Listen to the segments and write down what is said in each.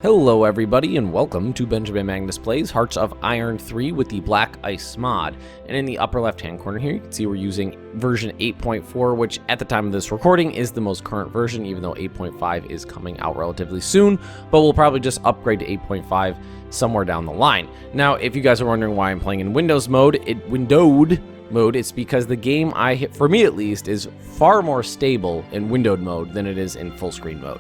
Hello everybody and welcome to Benjamin Magnus Plays Hearts of Iron 3 with the BlackICE mod. And in the upper left hand corner here you can see we're using version 8.4, which at the time of this recording is the most current version, even though 8.5 is coming out relatively soon, but we'll probably just upgrade to 8.5 somewhere down the line. Now if you guys are wondering why I'm playing in windowed mode, it's because the game, for me at least, is far more stable in windowed mode than it is in full screen mode.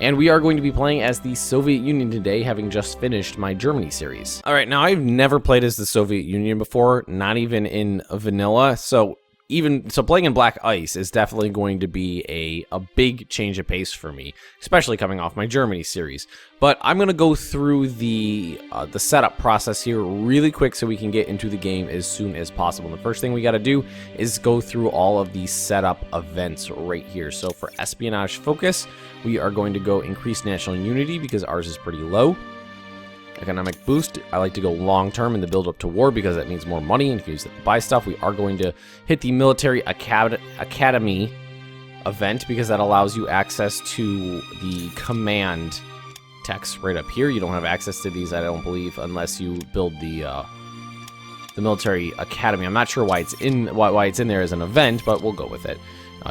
And we are going to be playing as the Soviet Union today, having just finished my Germany series. All right, now I've never played as the Soviet Union before, not even in vanilla. So playing in BlackICE is definitely going to be a big change of pace for me, especially coming off my Germany series. But I'm going to go through the setup process here really quick so we can get into the game as soon as possible. And the first thing we got to do is go through all of the setup events right here. So for espionage focus, we are going to go increase national unity because ours is pretty low. Economic boost, I like to go long term in the build up to war because that means more money and you can use it to buy stuff. We are going to hit the military academy event because that allows you access to the command text right up here. You don't have access to these, I don't believe, unless you build the military academy. I'm not sure why it's in there as an event, but we'll go with it.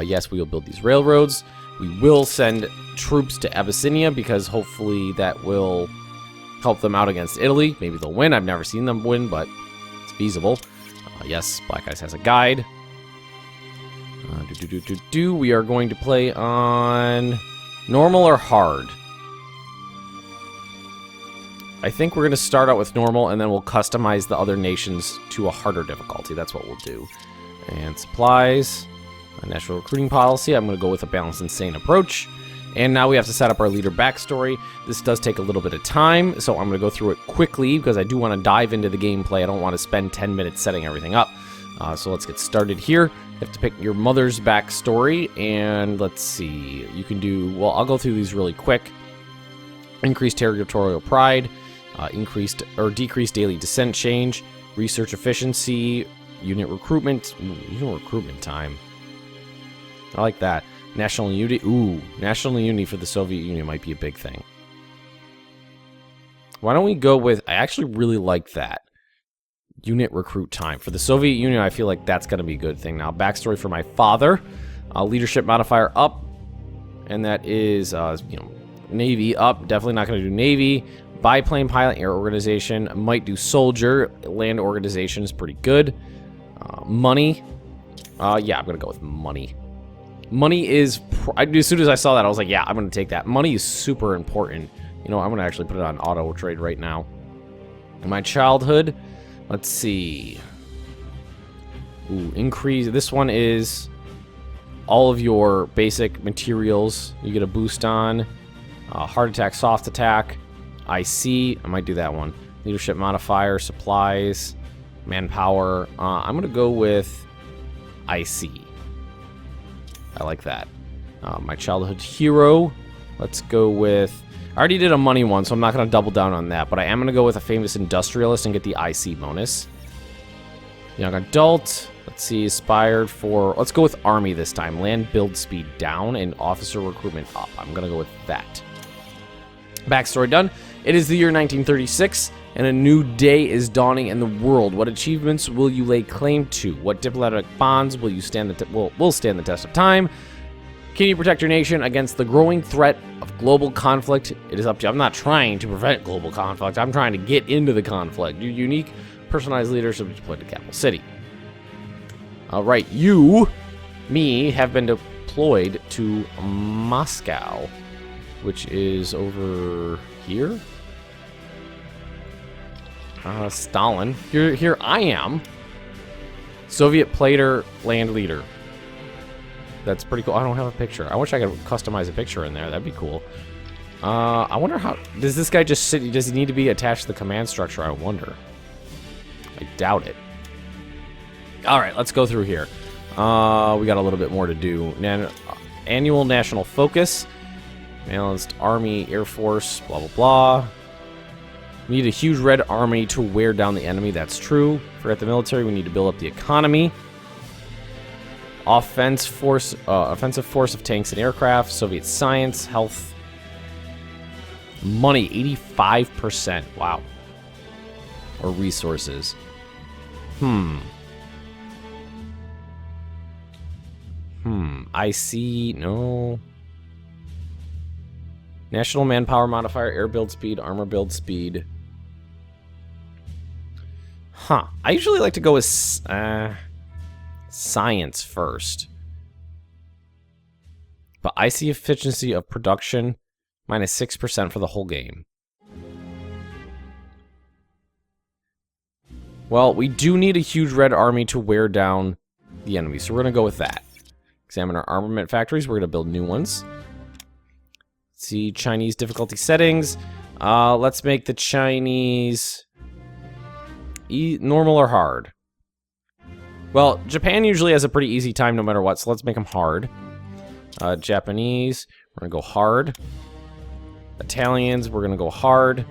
Yes, we will build these railroads. We will send troops to Abyssinia because hopefully that will help them out against Italy. Maybe they'll win. I've never seen them win, but it's feasible. Yes, BlackICE has a guide. We are going to play on normal or hard. I think we're going to start out with normal, and then we'll customize the other nations to a harder difficulty. That's what we'll do. And supplies, a national recruiting policy. I'm going to go with a balanced insane approach. And now we have to set up our leader backstory. This does take a little bit of time, so I'm going to go through it quickly because I do want to dive into the gameplay. I don't want to spend 10 minutes setting everything up. So let's get started here. You have to pick your mother's backstory, and let's see. You can do, well, I'll go through these really quick. Increased territorial pride, increased or decreased daily descent change, research efficiency, unit recruitment, unit recruitment time. I like that. National unity. Ooh, national unity for the Soviet Union might be a big thing. Why don't we go with, I actually really like that. Unit recruit time. For the Soviet Union, I feel like that's going to be a good thing. Now, backstory for my father. Leadership modifier up. And that is, Navy up. Definitely not going to do Navy. Biplane pilot, air organization. Might do soldier. Land organization is pretty good. Money. Yeah, I'm going to go with money. Money is, as soon as I saw that, I was like, yeah, I'm going to take that. Money is super important. You know, I'm going to actually put it on auto trade right now. In my childhood, let's see. Ooh, increase. This one is all of your basic materials. You get a boost on. Hard attack, soft attack. IC. I might do that one. Leadership modifier, supplies, manpower. I'm going to go with IC. I like that. My childhood hero. Let's go with... I already did a money one, so I'm not going to double down on that. But I am going to go with a famous industrialist and get the IC bonus. Young adult. Let's see. Aspired for... Let's go with army this time. Land build speed down and officer recruitment up. I'm going to go with that. Backstory done. It is the year 1936, and a new day is dawning in the world. What achievements will you lay claim to? What diplomatic bonds will you stand will stand the test of time? Can you protect your nation against the growing threat of global conflict? It is up to you. I'm not trying to prevent global conflict. I'm trying to get into the conflict. Your unique, personalized leadership is deployed to capital city. All right, me, have been deployed to Moscow, which is over here. Stalin. Here I am. Soviet Plater Land Leader. That's pretty cool. I don't have a picture. I wish I could customize a picture in there. That'd be cool. I wonder how... Does this guy just sit... Does he need to be attached to the command structure? I wonder. I doubt it. Alright, let's go through here. We got a little bit more to do. Annual national focus. Balanced army, air force, blah, blah, blah. We need a huge red army to wear down the enemy. That's true. Forget the military. We need to build up the economy. Offensive force of tanks and aircraft. Soviet science, health, Money, 85%. Wow. Or resources. I see. No. National manpower modifier, air build speed, armor build speed. Huh. I usually like to go with science first. But I see efficiency of production minus 6% for the whole game. Well, we do need a huge red army to wear down the enemy, so we're going to go with that. Examine our armament factories. We're going to build new ones. See Chinese difficulty settings. Let's make the Chinese normal or hard. Well, Japan usually has a pretty easy time no matter what, so let's make them hard. Japanese, we're going to go hard. Italians, we're going to go hard.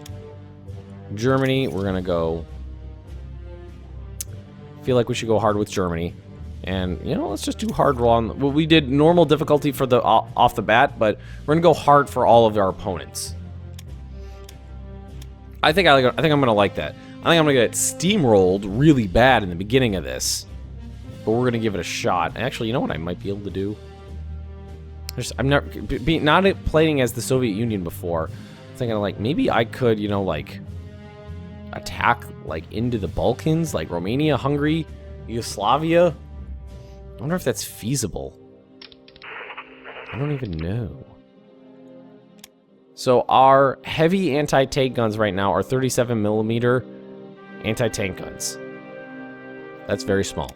Germany, we're going to go... feel like we should go hard with Germany. And, you know, let's just do hard roll on... Well, we did normal difficulty for the off the bat, but we're going to go hard for all of our opponents. I think I'm going to like that. I think I'm going to get steamrolled really bad in the beginning of this. But we're going to give it a shot. Actually, you know what I might be able to do? I'm not playing as the Soviet Union before. Thinking like maybe I could, you know, like attack like into the Balkans, like Romania, Hungary, Yugoslavia. I wonder if that's feasible. I don't even know. So our heavy anti-tank guns right now are 37mm anti-tank guns. That's very small.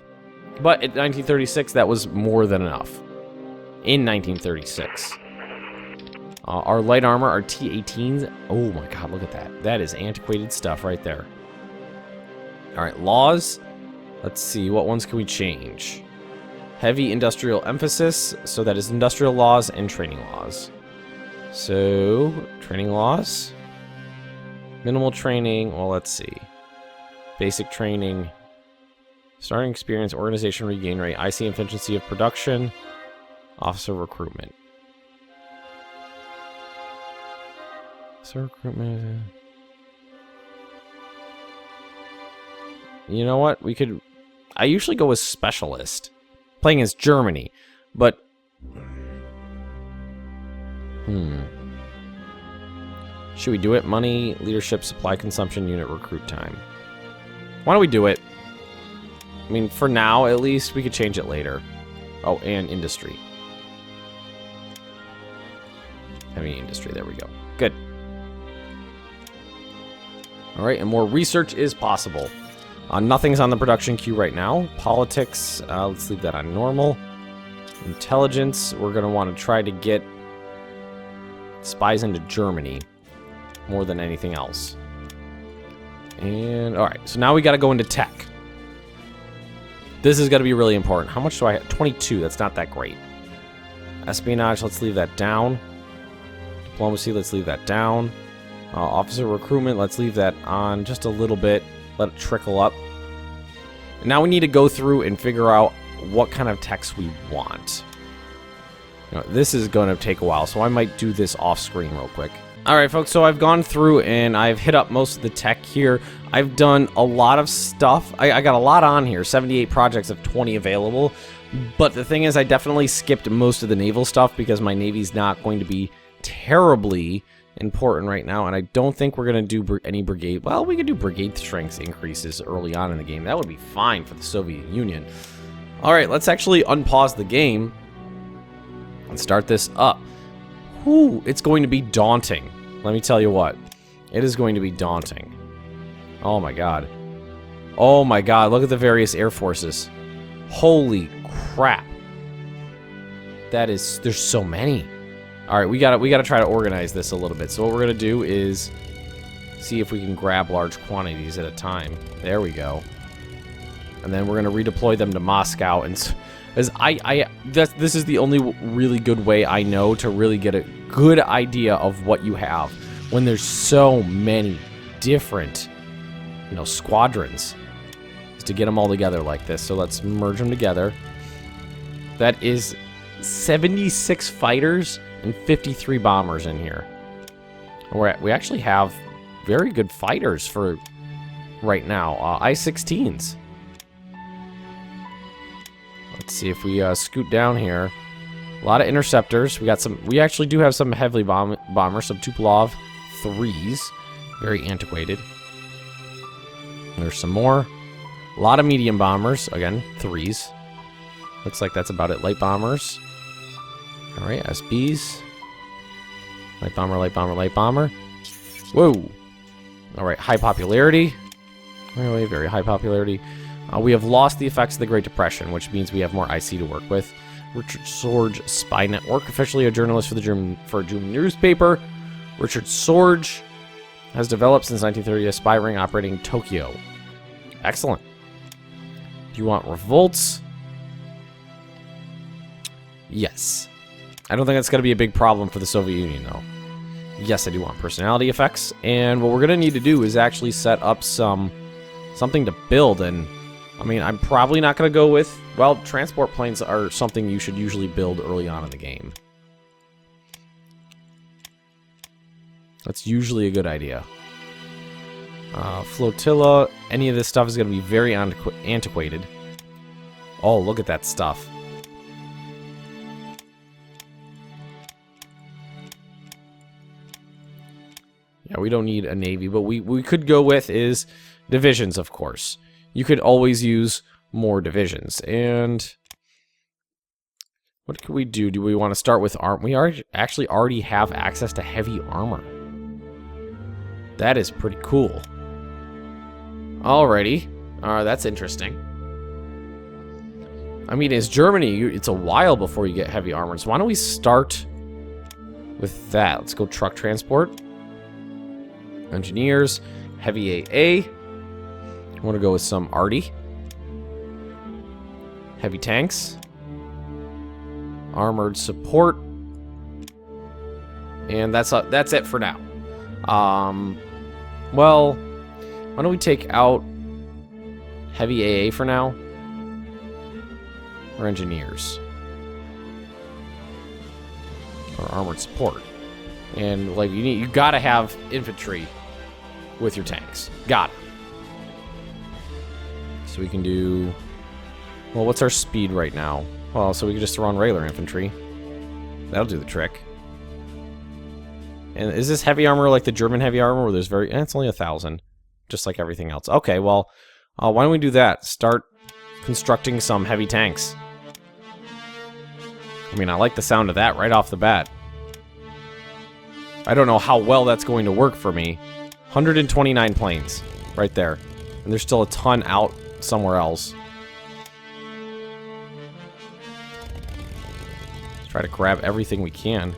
But in 1936, that was more than enough. In 1936. Our light armor, our T-18s. Oh my god, look at that. That is antiquated stuff right there. Alright, laws. Let's see, what ones can we change? Heavy industrial emphasis. So that is industrial laws and training laws. So, training laws. Minimal training. Well, let's see. Basic training. Starting experience, organization regain rate, IC efficiency of production. Officer recruitment. Officer recruitment. You know what? We could... I usually go with specialist. Playing as Germany. But... Should we do it? Money, leadership, supply consumption, unit recruit time. Why don't we do it? I mean, for now, at least, we could change it later. Oh, and industry. Heavy industry, there we go. Good. Alright, and more research is possible. Nothing's on the production queue right now. Politics, let's leave that on normal. Intelligence, we're going to want to try to get spies into Germany more than anything else. And, alright, so now we got to go into tech. This is going to be really important. How much do I have? 22, that's not that great. Espionage, let's leave that down. Diplomacy, let's leave that down. Officer recruitment, let's leave that on just a little bit. Let it trickle up. And now we need to go through and figure out what kind of techs we want. You know, this is going to take a while, so I might do this off screen real quick. Alright folks, so I've gone through and I've hit up most of the tech here. I've done a lot of stuff. I got a lot on here, 78 projects of 20 available. But the thing is, I definitely skipped most of the naval stuff because my navy's not going to be terribly important right now. And I don't think we're going to do any brigade. Well, we could do brigade strength increases early on in the game. That would be fine for the Soviet Union. Alright, let's actually unpause the game and start this up. Whew, it's going to be daunting. Let me tell you what. It is going to be daunting. Oh my god. Oh my god, look at the various air forces. Holy crap. That is, there's so many. Alright, we gotta try to organize this a little bit. So what we're gonna do is see if we can grab large quantities at a time. There we go. And then we're gonna redeploy them to Moscow. And as this is the only really good way I know to really get a good idea of what you have when there's so many different, you know, squadrons, is to get them all together like this. So let's merge them together. That is 76 fighters and 53 bombers in here. We actually have very good fighters for right now. I-16s. Let's see if we scoot down here. A lot of interceptors. We got some. We actually do have some heavy bombers, some Tupolev 3s. Very antiquated. There's some more. A lot of medium bombers. Again, 3s. Looks like that's about it. Light bombers. All right, SBs. Light bomber, light bomber, light bomber. Whoa. All right, high popularity. Really, very high popularity. We have lost the effects of the Great Depression, which means we have more IC to work with. Richard Sorge Spy Network, officially a journalist for a German newspaper. Richard Sorge has developed since 1930 a spy ring operating in Tokyo. Excellent. Do you want revolts? Yes. I don't think that's going to be a big problem for the Soviet Union, though. Yes, I do want personality effects. And what we're going to need to do is actually set up something to build. And, I mean, I'm probably not going to go with... Well, transport planes are something you should usually build early on in the game. That's usually a good idea. Flotilla, any of this stuff is going to be very antiquated. Oh, look at that stuff. Yeah, we don't need a navy, but we could go with is divisions, of course. You could always use more divisions. And what could we do? Do we want to start with arm? We actually already have access to heavy armor. That is pretty cool. Alrighty. That's interesting. I mean, as Germany, it's a while before you get heavy armor. So why don't we start with that? Let's go truck transport. Engineers. Heavy AA. I want to go with some arty. Heavy tanks. Armored support. And that's it for now. Well, why don't we take out heavy AA for now? Or engineers. Or armored support. And like you gotta have infantry with your tanks. Got it. So we can do... Well, what's our speed right now? Well, so we can just throw on regular infantry. That'll do the trick. And is this heavy armor like the German heavy armor where there's it's only 1,000. Just like everything else. Okay, well, why don't we do that? Start constructing some heavy tanks. I mean, I like the sound of that right off the bat. I don't know how well that's going to work for me. 129 planes right there. And there's still a ton out somewhere else. Let's try to grab everything we can.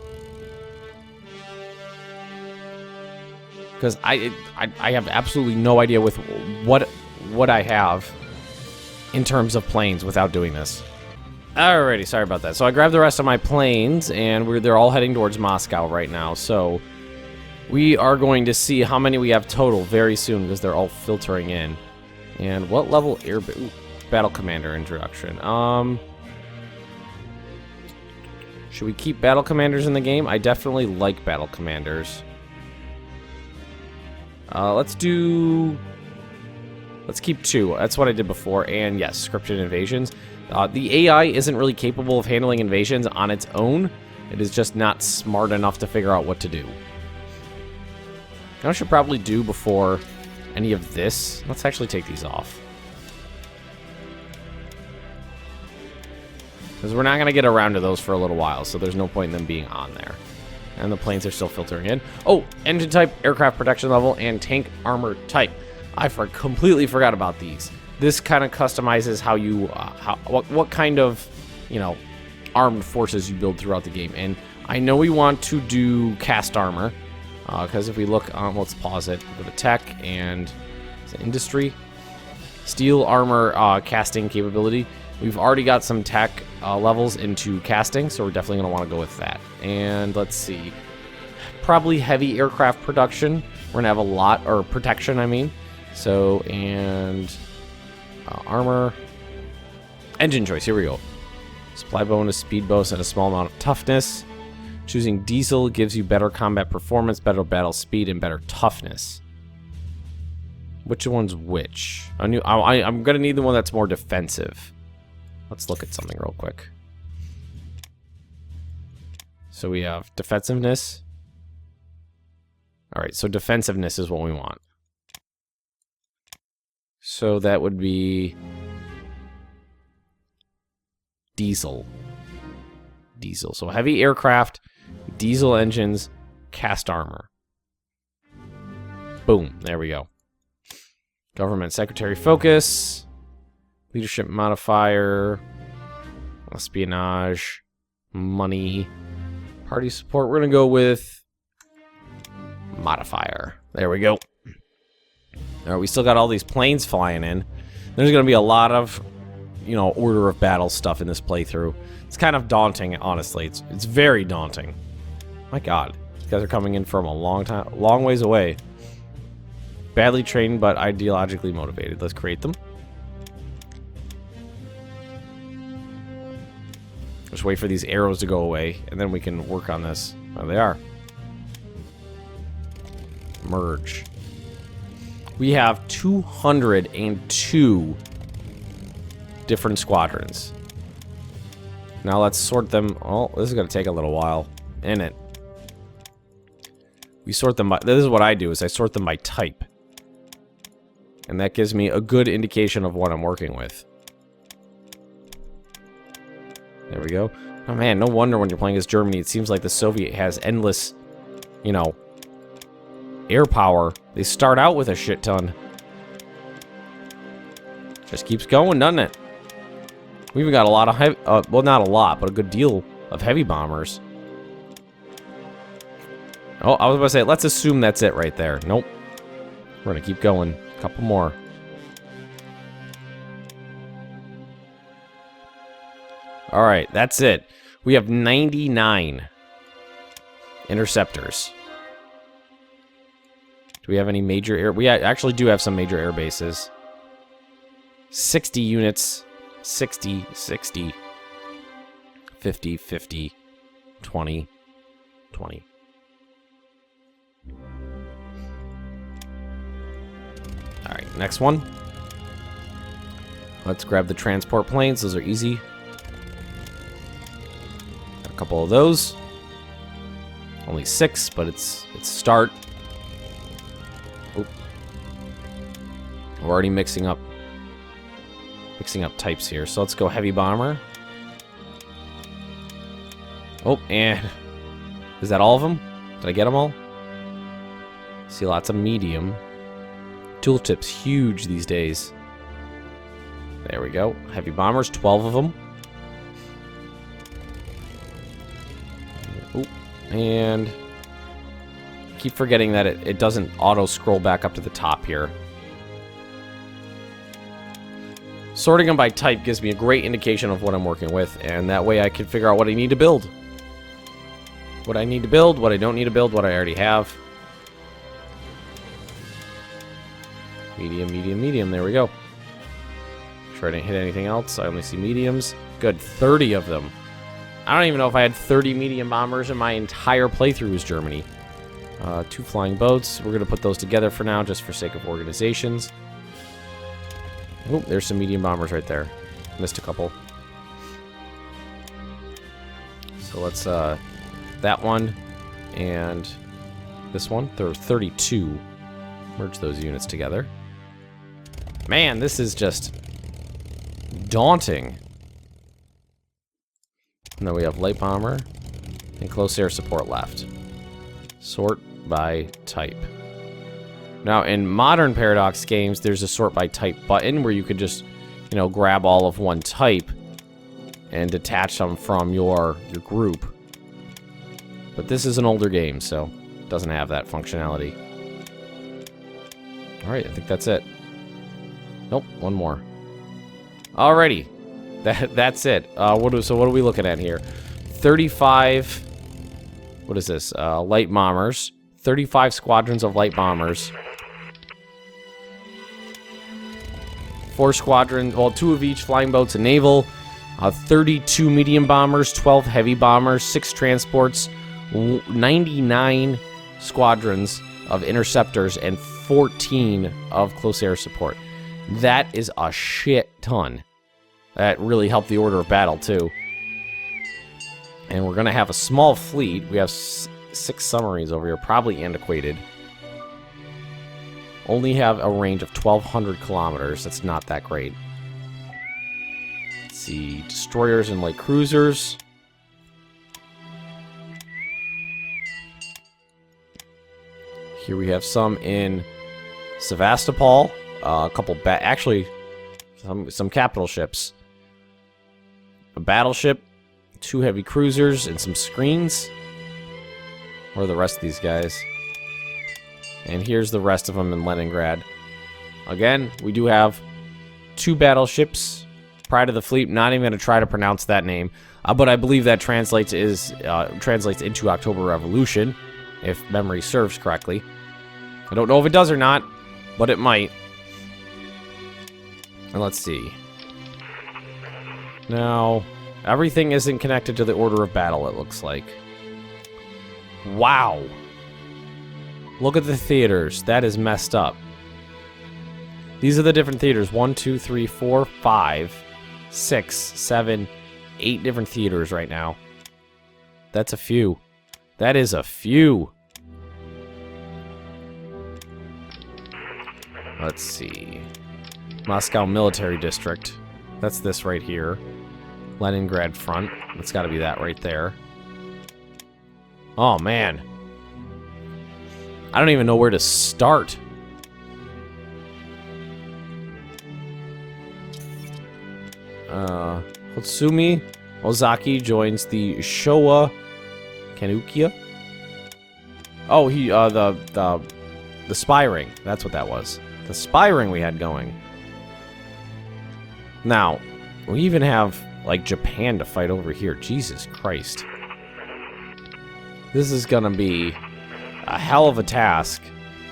Because I have absolutely no idea with what I have in terms of planes without doing this. Alrighty, sorry about that. So I grabbed the rest of my planes, and they're all heading towards Moscow right now. So we are going to see how many we have total very soon, because they're all filtering in. And what level battle commander introduction? Should we keep battle commanders in the game? I definitely like battle commanders. Let's keep 2. That's what I did before. And yes, scripted invasions. The AI isn't really capable of handling invasions on its own. It is just not smart enough to figure out what to do. I should probably do before any of this. Let's actually take these off. Because we're not going to get around to those for a little while, so there's no point in them being on there. And the planes are still filtering in. Oh, engine type, aircraft protection level, and tank armor type. I completely forgot about these. This kind of customizes how you, what kind of, armed forces you build throughout the game. And I know we want to do cast armor, because if we look, let's pause it. Go to tech and industry, steel armor casting capability. We've already got some tech levels into casting, so we're definitely going to want to go with that. And let's see, probably heavy aircraft production. We're going to have a lot, or protection, I mean. So, and armor. Engine choice, here we go. Supply bonus, speed bonus, and a small amount of toughness. Choosing diesel gives you better combat performance, better battle speed, and better toughness. Which one's which? I'm going to need the one that's more defensive. Let's look at something real quick. So we have defensiveness. Alright, so defensiveness is what we want. So that would be diesel. Diesel. So heavy aircraft, diesel engines, cast armor. Boom. There we go. Government secretary focus. Leadership modifier. Espionage. Money. Party support. We're going to go with modifier. There we go. Alright, we still got all these planes flying in. There's going to be a lot of, you know, order of battle stuff in this playthrough. It's kind of daunting, honestly. It's very daunting. My god. These guys are coming in from a long ways away. Badly trained, but ideologically motivated. Let's create them. Just wait for these arrows to go away, and then we can work on this. There they are. Merge. We have 202 different squadrons. Now let's sort them. Oh, this is going to take a little while, isn't it? We sort them by... This is what I do, is I sort them by type. And that gives me a good indication of what I'm working with. There we go. Oh man, no wonder when you're playing as Germany, it seems like the Soviet has endless, you know, air power. They start out with a shit ton. Just keeps going, doesn't it? We even got a lot of heavy, well, not a lot, but a good deal of heavy bombers. Oh, I was about to say, let's assume that's it right there. Nope. We're gonna keep going. A couple more. Alright, that's it. We have 99 interceptors. Do we have any major air... We actually do have some major air bases. 60 units. 60, 60. 50, 50. 20, 20. Alright, next one. Let's grab the transport planes. Those are easy. Got a couple of those. Only 6, but it's start. Oop. We're already mixing up types here. So let's go heavy bomber. Oh, and is that all of them? Did I get them all? See lots of medium. Tooltip's huge these days. There we go. Heavy bombers, 12 of them. Ooh, and keep forgetting that it doesn't auto-scroll back up to the top here. Sorting them by type gives me a great indication of what I'm working with, and that way I can figure out what I need to build. What I need to build, what I don't need to build, what I already have. Medium, medium, medium. There we go. Sure I didn't hit anything else. I only see mediums. Good, 30 of them. I don't even know if I had 30 medium bombers in my entire playthrough as Germany. 2 flying boats. We're going to put those together for now, just for sake of organizations. Oh, there's some medium bombers right there. Missed a couple. So let's, that one and this one. There are 32. Merge those units together. Man, this is just daunting. And then we have light bomber and close air support left. Sort by type. Now, in modern Paradox games, there's a sort by type button where you could just, you know, grab all of one type and detach them from your group. But this is an older game, so it doesn't have that functionality. Alright, I think that's it. Nope, one more. Alrighty. That's it. So what are we looking at here? 35... What is this? Light bombers. 35 squadrons of light bombers. 4 squadrons, well, 2 of each, flying boats and naval. 32 medium bombers, 12 heavy bombers, 6 transports, 99 squadrons of interceptors and 14 of close air support. That is a shit ton. That really helped the order of battle, too. And we're going to have a small fleet. We have 6 submarines over here, probably antiquated. Only have a range of 1,200 kilometers. That's not that great. Let's see. Destroyers and light cruisers. Here we have some in Sevastopol. A couple, actually, some capital ships. A battleship, 2 heavy cruisers, and some screens. Where are the rest of these guys? And here's the rest of them in Leningrad. Again, we do have 2 battleships. Pride of the Fleet. Not even going to try to pronounce that name, but I believe that translates into October Revolution, if memory serves correctly. I don't know if it does or not, but it might. And let's see. Now, everything isn't connected to the order of battle, it looks like. Wow. Look at the theaters. That is messed up. These are the different theaters. 1, 2, 3, 4, 5, 6, 7, 8 different theaters right now. That's a few. That is a few. Let's see. Moscow Military District. That's this right here. Leningrad Front. That's got to be that right there. Oh, man. I don't even know where to start. Hotsumi Ozaki joins the Showa Kanukiya. Oh, he, the spy ring. That's what that was. The spy ring we had going. Now, we even have, like, Japan to fight over here. Jesus Christ. This is gonna be a hell of a task,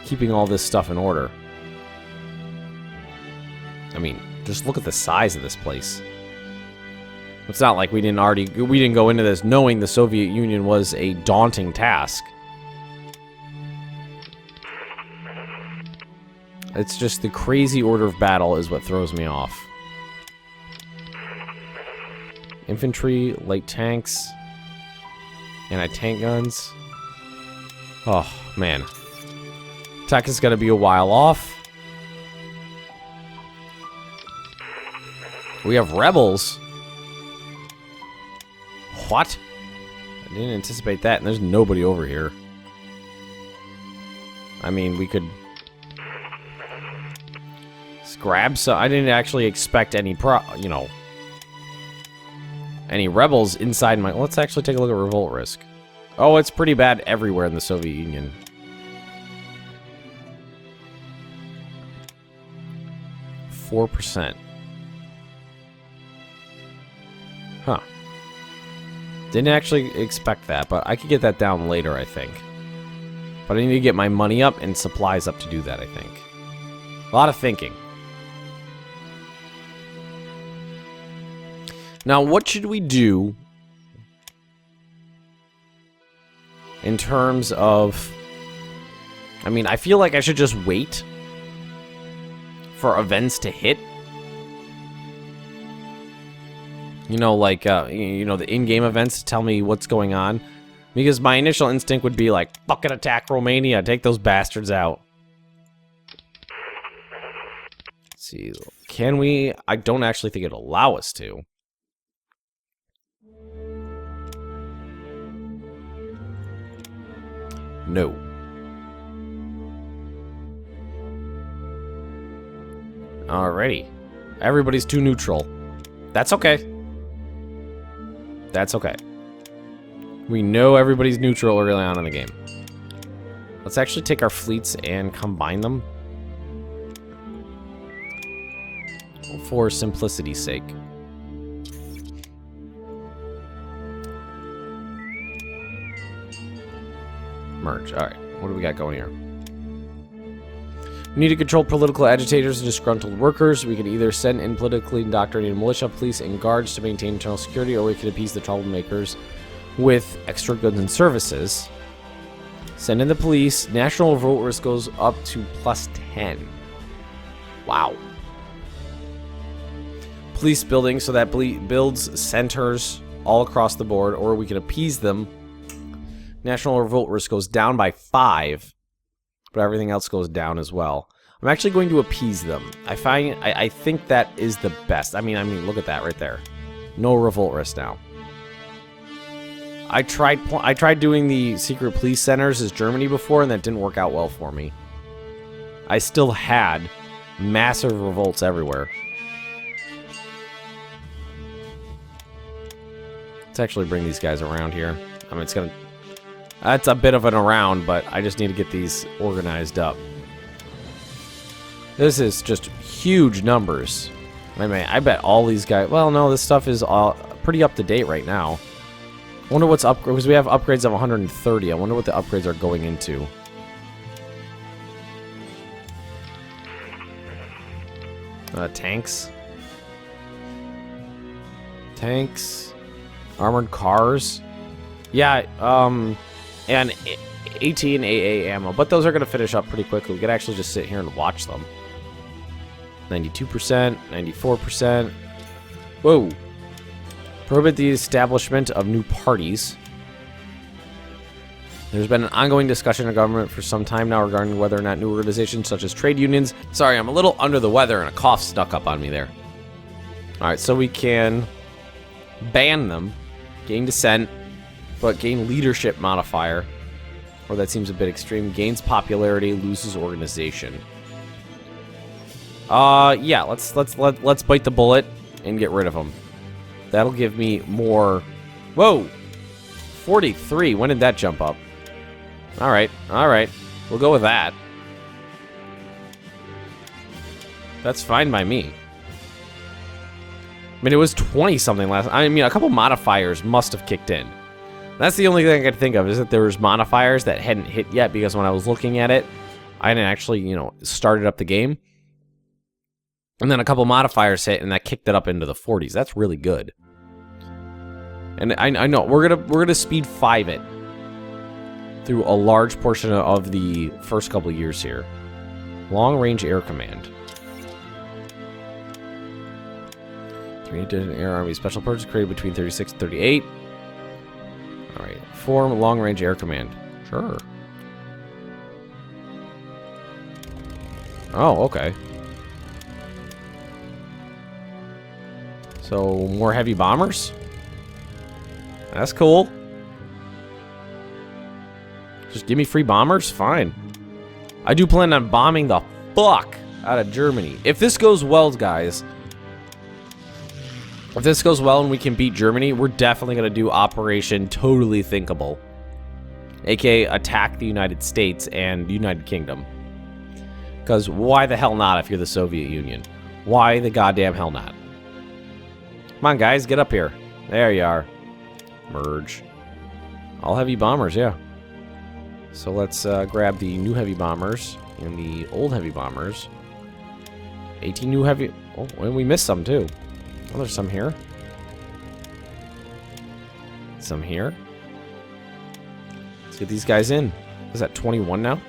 keeping all this stuff in order. I mean, just look at the size of this place. It's not like we didn't go into this knowing the Soviet Union was a daunting task. It's just the crazy order of battle is what throws me off. Infantry, light tanks, anti-tank guns. Oh, man. Tech is going to be a while off. We have rebels. What? I didn't anticipate that, and there's nobody over here. I mean, we could grab some. I didn't actually expect any any rebels inside my... Let's actually take a look at revolt risk. Oh, it's pretty bad everywhere in the Soviet Union. %. Huh. Didn't actually expect that, but I could get that down later, I think. But I need to get my money up and supplies up to do that, I think. A lot of thinking. Now, what should we do in terms of... I mean, I feel like I should just wait for events to hit. You know, like, the in-game events to tell me what's going on. Because my initial instinct would be like, fucking attack Romania, take those bastards out. Let's see, can we... I don't actually think it'll allow us to. No. Alrighty. Everybody's too neutral. That's okay. That's okay. We know everybody's neutral early on in the game. Let's actually take our fleets and combine them. For simplicity's sake. Merge. Alright. What do we got going here? We need to control political agitators and disgruntled workers. We can either send in politically indoctrinated militia, police, and guards to maintain internal security, or we can appease the troublemakers with extra goods and services. Send in the police. National revolt risk goes up to +10. Wow. Police building, so that builds centers all across the board, or we can appease them. National revolt risk goes down by 5, but everything else goes down as well. I'm actually going to appease them. I think that is the best. I mean, look at that right there. No revolt risk now. I tried doing the secret police centers as Germany before, and that didn't work out well for me. I still had massive revolts everywhere. Let's actually bring these guys around here. I mean, that's a bit of an around, but I just need to get these organized up. This is just huge numbers. I bet all these guys... Well, no, this stuff is pretty up to date right now. I wonder what's up, because we have upgrades of 130. I wonder what the upgrades are going into. Tanks. Tanks. Armored cars. Yeah, and AT and AA ammo. But those are going to finish up pretty quickly. We could actually just sit here and watch them. 92%, 94%. Whoa. Prohibit the establishment of new parties. There's been an ongoing discussion in government for some time now regarding whether or not new organizations such as trade unions... Sorry, I'm a little under the weather and a cough snuck up on me there. Alright, so we can ban them, gain dissent, but gain leadership modifier. Or that seems a bit extreme. Gains popularity, loses organization. Yeah, let's bite the bullet and get rid of them. That'll give me more... Whoa! 43. When did that jump up? Alright, alright. We'll go with that. That's fine by me. I mean, it was 20-something last... I mean, a couple modifiers must have kicked in. That's the only thing I could think of, is that there was modifiers that hadn't hit yet, because when I was looking at it, I hadn't actually, you know, started up the game. And then a couple modifiers hit, and that kicked it up into the 40s. That's really good. And I know we're gonna speed 5 it through a large portion of the first couple of years here. Long range air command. 3 different air army special purchase created between 36 and 38. All right, form long range air command. Sure. Oh, okay. So, more heavy bombers? That's cool. Just give me free bombers? Fine. I do plan on bombing the fuck out of Germany. If this goes well, guys, if this goes well and we can beat Germany, we're definitely going to do Operation Totally Thinkable. AKA attack the United States and United Kingdom. Because why the hell not if you're the Soviet Union? Why the goddamn hell not? Come on, guys, get up here. There you are. Merge. All heavy bombers, yeah. So let's grab the new heavy bombers and the old heavy bombers. 18 new heavy... Oh, and we missed some, too. Oh, there's some here. Some here. Let's get these guys in. Is that 21 now?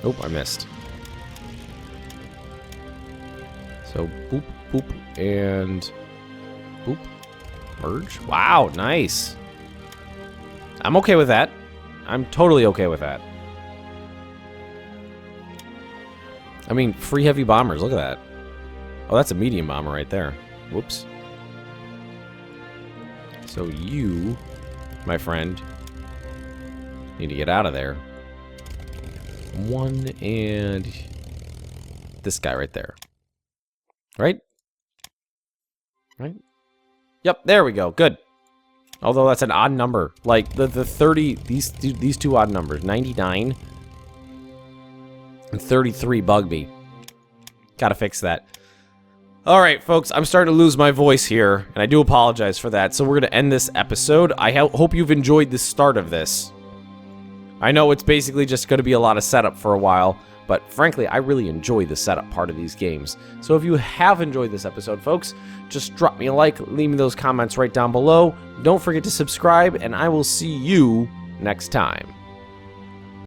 Oh, I missed. So, boop, boop, and... boop. Merge. Wow, nice. I'm okay with that. I'm totally okay with that. I mean, free heavy bombers. Look at that. Oh, that's a medium bomber right there. Whoops. So you, my friend, need to get out of there. One and this guy right there. Right? Right? Yep, there we go. Good. Although that's an odd number. Like, the 30... These two odd numbers. 99 and 33 bug me. Gotta fix that. Alright, folks. I'm starting to lose my voice here, and I do apologize for that. So we're gonna end this episode. I hope you've enjoyed the start of this. I know it's basically just gonna be a lot of setup for a while, But frankly, I really enjoy the setup part of these games. So if you have enjoyed this episode, folks, just drop me a like, leave me those comments right down below. Don't forget to subscribe, and I will see you next time.